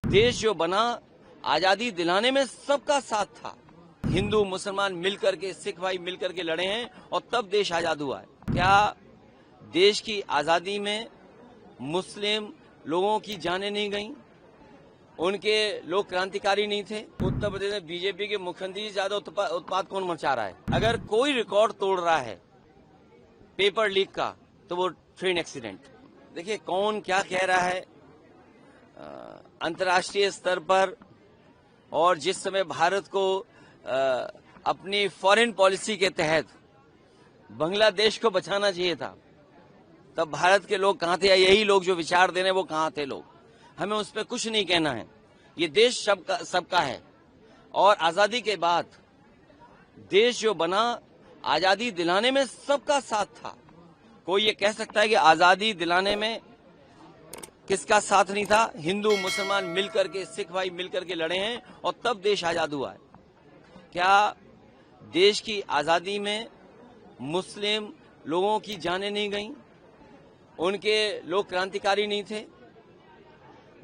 देश जो बना आजादी दिलाने में सबका साथ था। हिंदू मुसलमान मिलकर के, सिख भाई मिलकर के लड़े हैं और तब देश आजाद हुआ है। क्या देश की आजादी में मुस्लिम लोगों की जानें नहीं गईं? उनके लोग क्रांतिकारी नहीं थे? उत्तर प्रदेश में बीजेपी के मुख्यमंत्री से ज्यादा उत्पाद कौन मचा रहा है? अगर कोई रिकॉर्ड तोड़ रहा है पेपर लीक का तो वो ट्रेन एक्सीडेंट। देखिए कौन क्या कह रहा है अंतर्राष्ट्रीय स्तर पर, और जिस समय भारत को अपनी फॉरेन पॉलिसी के तहत बांग्लादेश को बचाना चाहिए था, तब भारत के लोग कहां थे? या यही लोग जो विचार दे रहे हैं वो कहां थे लोग? हमें उस पर कुछ नहीं कहना है। ये देश सबका है और आजादी के बाद देश जो बना आजादी दिलाने में सबका साथ था। कोई ये कह सकता है कि आजादी दिलाने में किसका साथ नहीं था? हिंदू मुसलमान मिलकर के, सिख भाई मिलकर के लड़े हैं और तब देश आजाद हुआ है। क्या देश की आजादी में मुस्लिम लोगों की जानें नहीं गईं? उनके लोग क्रांतिकारी नहीं थे?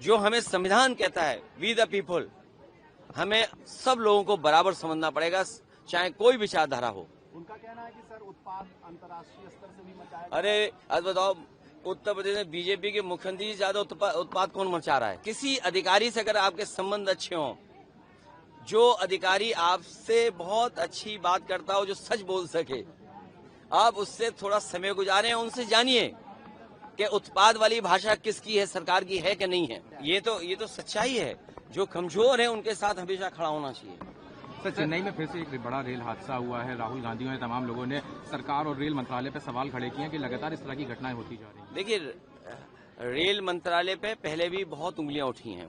जो हमें संविधान कहता है वी द पीपल, हमें सब लोगों को बराबर समझना पड़ेगा, चाहे कोई विचारधारा हो। उनका कहना है कि सर उत्पाद अंतर्राष्ट्रीय स्तर से भी मचाया। अरे अब बताओ, उत्तर प्रदेश में बीजेपी के मुख्यमंत्री से ज्यादा उत्पाद कौन मचा रहा है? किसी अधिकारी से अगर आपके संबंध अच्छे हों, जो अधिकारी आपसे बहुत अच्छी बात करता हो, जो सच बोल सके, आप उससे थोड़ा समय गुजारें, उनसे जानिए कि उत्पाद वाली भाषा किसकी है, सरकार की है कि नहीं है। ये तो सच्चाई है। जो कमजोर है उनके साथ हमेशा खड़ा होना चाहिए। सर, चेन्नई में फिर से एक बड़ा रेल हादसा हुआ है। राहुल गांधी और तमाम लोगों ने सरकार और रेल मंत्रालय पर सवाल खड़े किए हैं कि लगातार इस तरह की घटनाएं होती जा रही हैं। देखिए रेल मंत्रालय पे पहले भी बहुत उंगलियां उठी हैं।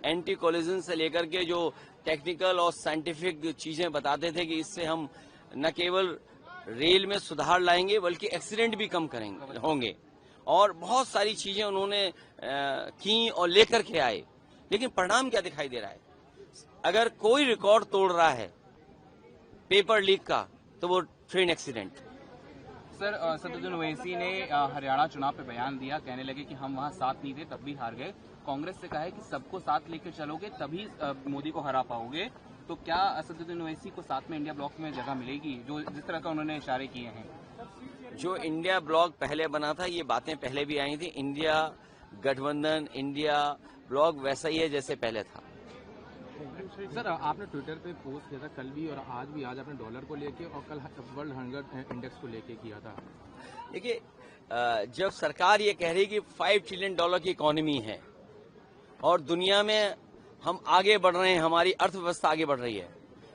एंटी कोलिजन से लेकर के जो टेक्निकल और साइंटिफिक चीजें बताते थे कि इससे हम न केवल रेल में सुधार लाएंगे बल्कि एक्सीडेंट भी कम होंगे, और बहुत सारी चीजें उन्होंने की और लेकर के आए। लेकिन परिणाम क्या दिखाई दे रहा है? अगर कोई रिकॉर्ड तोड़ रहा है पेपर लीक का तो वो train accident. Sir, Asaduddin Owaisi ने हरियाणा चुनाव पे बयान दिया, कहने लगे कि हम वहां साथ नहीं थे तब भी हार गए। कांग्रेस से कहा है कि सबको साथ लेकर चलोगे तभी मोदी को हरा पाओगे। तो क्या असदुद्दीन ओवैसी को साथ में इंडिया ब्लॉक में जगह मिलेगी, जो जिस तरह का उन्होंने इशारे किए हैं? जो इंडिया ब्लॉक पहले बना था, ये बातें पहले भी आई थी। इंडिया गठबंधन, इंडिया ब्लॉक वैसा ही है जैसे पहले था। सर, आपने ट्विटर पे पोस्ट किया था कल भी और आज भी, आज आपने डॉलर को लेके और कल वर्ल्ड हंगर इंडेक्स को लेके किया था। देखिए जब सरकार ये कह रही कि $5 ट्रिलियन की इकोनॉमी है और दुनिया में हम आगे बढ़ रहे हैं, हमारी अर्थव्यवस्था आगे बढ़ रही है,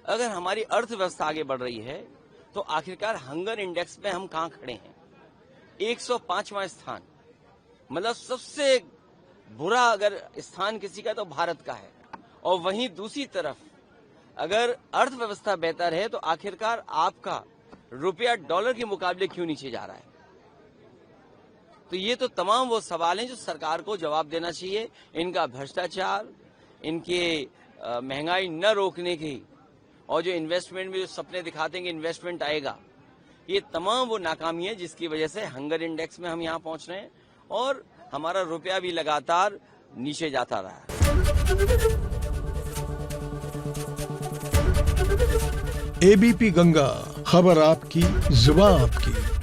अगर हमारी अर्थव्यवस्था आगे बढ़ रही है तो आखिरकार हंगर इंडेक्स में हम कहां खड़े हैं? 105वां स्थान, मतलब सबसे बुरा अगर स्थान किसी का तो भारत का है। और वहीं दूसरी तरफ अगर अर्थव्यवस्था बेहतर है तो आखिरकार आपका रुपया डॉलर के मुकाबले क्यों नीचे जा रहा है? तो ये तो तमाम वो सवाल हैं जो सरकार को जवाब देना चाहिए। इनका भ्रष्टाचार, इनके महंगाई न रोकने की, और जो इन्वेस्टमेंट में जो सपने दिखाते हैं कि इन्वेस्टमेंट आएगा, ये तमाम वो नाकामी है जिसकी वजह से हंगर इंडेक्स में हम यहाँ पहुंच रहे हैं और हमारा रुपया भी लगातार नीचे जाता रहा है। एबीपी गंगा, खबर आपकी, जुबान आपकी।